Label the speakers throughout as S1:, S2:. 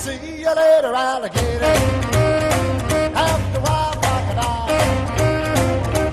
S1: See you later, alligator. After a while, crocodile.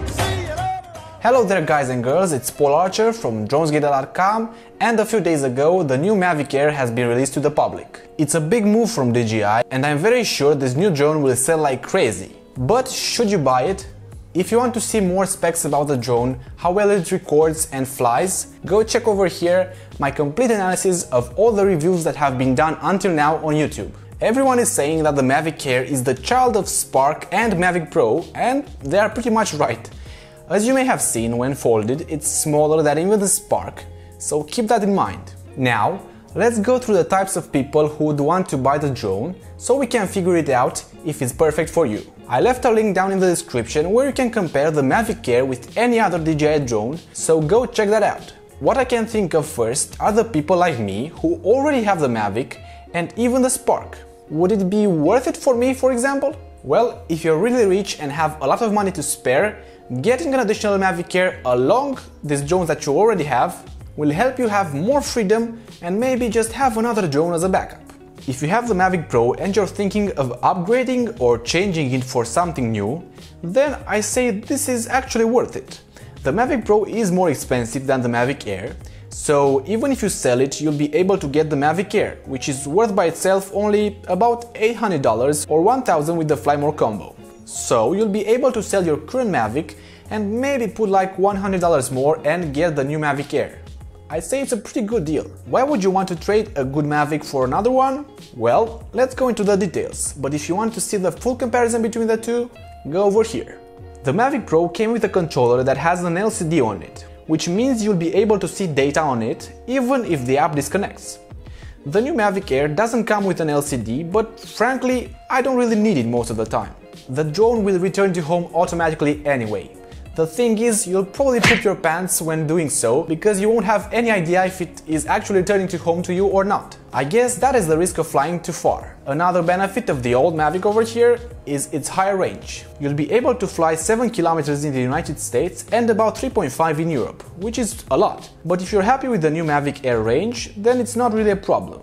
S1: See you later.
S2: Hello there guys and girls, it's Paul Archer from dronesgeek.com, and a few days ago the new Mavic Air has been released to the public. It's a big move from DJI and I'm very sure this new drone will sell like crazy. But should you buy it? If you want to see more specs about the drone, how well it records and flies, go check over here my complete analysis of all the reviews that have been done until now on YouTube. Everyone is saying that the Mavic Air is the child of Spark and Mavic Pro, and they are pretty much right. As you may have seen, when folded, it's smaller than even the Spark, so keep that in mind. Now, let's go through the types of people who would want to buy the drone, so we can figure it out if it's perfect for you. I left a link down in the description where you can compare the Mavic Air with any other DJI drone, so go check that out. What I can think of first are the people like me who already have the Mavic and even the Spark. Would it be worth it for me, for example? Well, if you're really rich and have a lot of money to spare, getting an additional Mavic Air along these drones that you already have will help you have more freedom and maybe just have another drone as a backup. If you have the Mavic Pro and you're thinking of upgrading or changing it for something new, then I say this is actually worth it. The Mavic Pro is more expensive than the Mavic Air, so even if you sell it, you'll be able to get the Mavic Air, which is worth by itself only about $800 or $1,000 with the Fly More combo. So you'll be able to sell your current Mavic and maybe put like $100 more and get the new Mavic Air. I say it's a pretty good deal. Why would you want to trade a good Mavic for another one? Well, let's go into the details, but if you want to see the full comparison between the two, go over here. The Mavic Pro came with a controller that has an LCD on it, which means you'll be able to see data on it even if the app disconnects. The new Mavic Air doesn't come with an LCD, but frankly, I don't really need it most of the time. The drone will return to home automatically anyway. The thing is, you'll probably poop your pants when doing so, because you won't have any idea if it is actually returning to home to you or not. I guess that is the risk of flying too far. Another benefit of the old Mavic over here is its higher range. You'll be able to fly 7 kilometers in the United States and about 3.5 in Europe, which is a lot. But if you're happy with the new Mavic Air range, then it's not really a problem.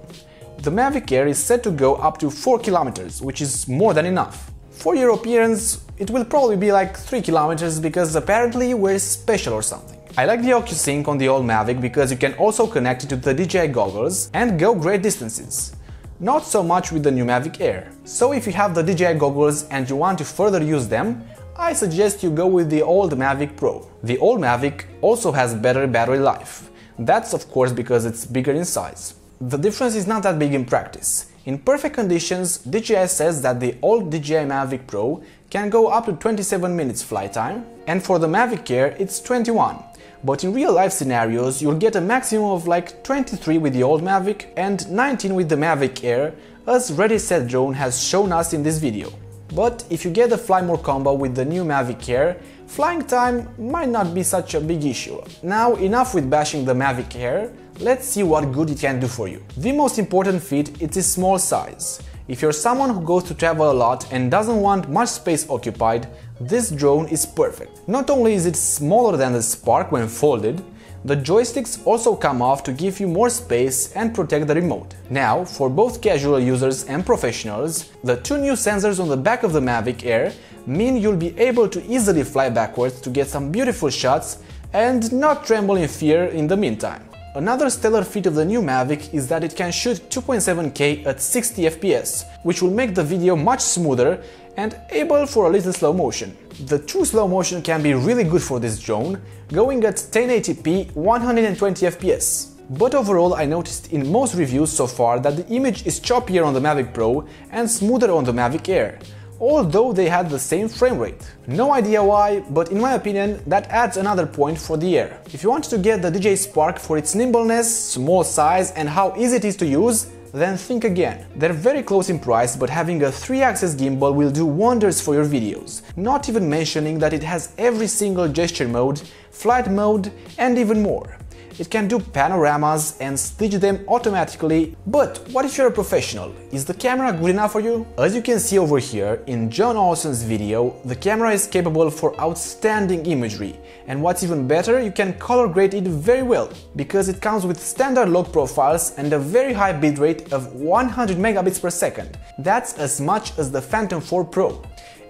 S2: The Mavic Air is set to go up to 4 kilometers, which is more than enough. For Europeans, it will probably be like 3 kilometers because apparently we're special or something. I like the OcuSync on the old Mavic because you can also connect it to the DJI goggles and go great distances. Not so much with the new Mavic Air. So if you have the DJI goggles and you want to further use them, I suggest you go with the old Mavic Pro. The old Mavic also has better battery life. That's of course because it's bigger in size. The difference is not that big in practice. In perfect conditions, DJI says that the old DJI Mavic Pro can go up to 27 minutes flight time, and for the Mavic Air it's 21. But in real life scenarios, you'll get a maximum of like 23 with the old Mavic and 19 with the Mavic Air, as Ready Set Drone has shown us in this video. But if you get the Fly More combo with the new Mavic Air, flying time might not be such a big issue. Now, enough with bashing the Mavic Air, let's see what good it can do for you. The most important feat is its small size. If you're someone who goes to travel a lot and doesn't want much space occupied, this drone is perfect. Not only is it smaller than the Spark when folded, the joysticks also come off to give you more space and protect the remote. Now, for both casual users and professionals, the two new sensors on the back of the Mavic Air mean you'll be able to easily fly backwards to get some beautiful shots and not tremble in fear in the meantime. Another stellar feat of the new Mavic is that it can shoot 2.7K at 60 FPS, which will make the video much smoother and able for a little slow motion. The true slow motion can be really good for this drone, going at 1080p 120 FPS. But overall, I noticed in most reviews so far that the image is choppier on the Mavic Pro and smoother on the Mavic Air, although they had the same frame rate. No idea why, but in my opinion that adds another point for the Air. If you want to get the DJI Spark for its nimbleness, small size and how easy it is to use, then think again. They're very close in price, but having a 3-axis gimbal will do wonders for your videos, not even mentioning that it has every single gesture mode, flight mode and even more. it can do panoramas and stitch them automatically. But what if you're a professional? Is the camera good enough for you? As you can see over here in Jon Olsson's video, the camera is capable for outstanding imagery, and what's even better, you can color grade it very well, because it comes with standard log profiles and a very high bitrate of 100 megabits per second. That's as much as the Phantom 4 Pro.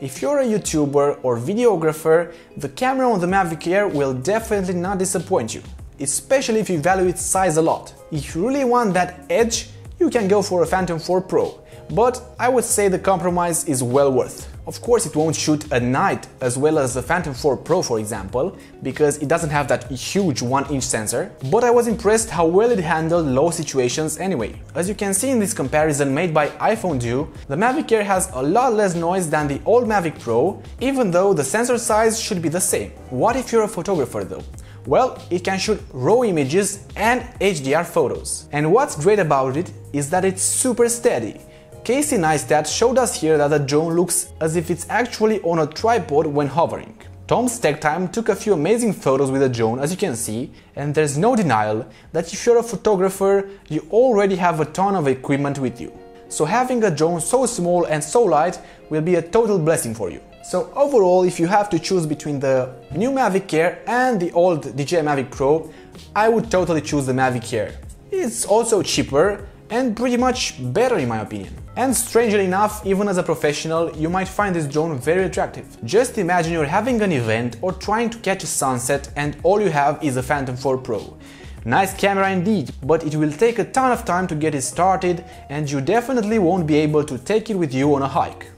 S2: If you're a YouTuber or videographer, the camera on the Mavic Air will definitely not disappoint you, especially if you value its size a lot. If you really want that edge, you can go for a Phantom 4 Pro, but I would say the compromise is well worth. Of course, it won't shoot at night as well as the Phantom 4 Pro, for example, because it doesn't have that huge 1-inch sensor, but I was impressed how well it handled low situations anyway. As you can see in this comparison made by iphonedo, the Mavic Air has a lot less noise than the old Mavic Pro, even though the sensor size should be the same. What if you're a photographer though? Well, it can shoot RAW images and HDR photos. And what's great about it is that it's super steady. Neistat showed us here that the drone looks as if it's actually on a tripod when hovering. Tom's Tech Time took a few amazing photos with the drone, as you can see, and there's no denial that if you're a photographer, you already have a ton of equipment with you. So having a drone so small and so light will be a total blessing for you. So overall, if you have to choose between the new Mavic Air and the old DJI Mavic Pro, I would totally choose the Mavic Air. It's also cheaper and pretty much better in my opinion. And strangely enough, even as a professional, you might find this drone very attractive. Just imagine you're having an event or trying to catch a sunset and all you have is a Phantom 4 Pro. Nice camera indeed, but it will take a ton of time to get it started and you definitely won't be able to take it with you on a hike.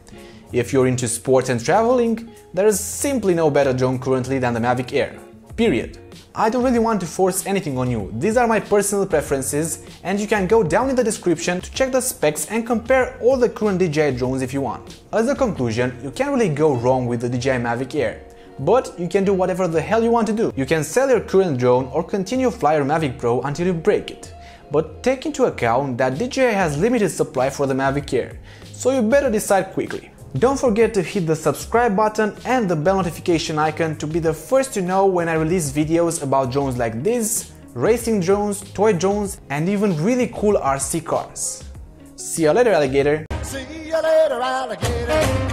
S2: If you're into sports and traveling, there is simply no better drone currently than the Mavic Air. Period. I don't really want to force anything on you, these are my personal preferences and you can go down in the description to check the specs and compare all the current DJI drones if you want. As a conclusion, you can't really go wrong with the DJI Mavic Air, but you can do whatever the hell you want to do. You can sell your current drone or continue fly your Mavic Pro until you break it. But take into account that DJI has limited supply for the Mavic Air, so you better decide quickly. Don't forget to hit the subscribe button and the bell notification icon to be the first to know when I release videos about drones like this, racing drones, toy drones, and even really cool RC cars. See you later, alligator!
S1: See you later, alligator.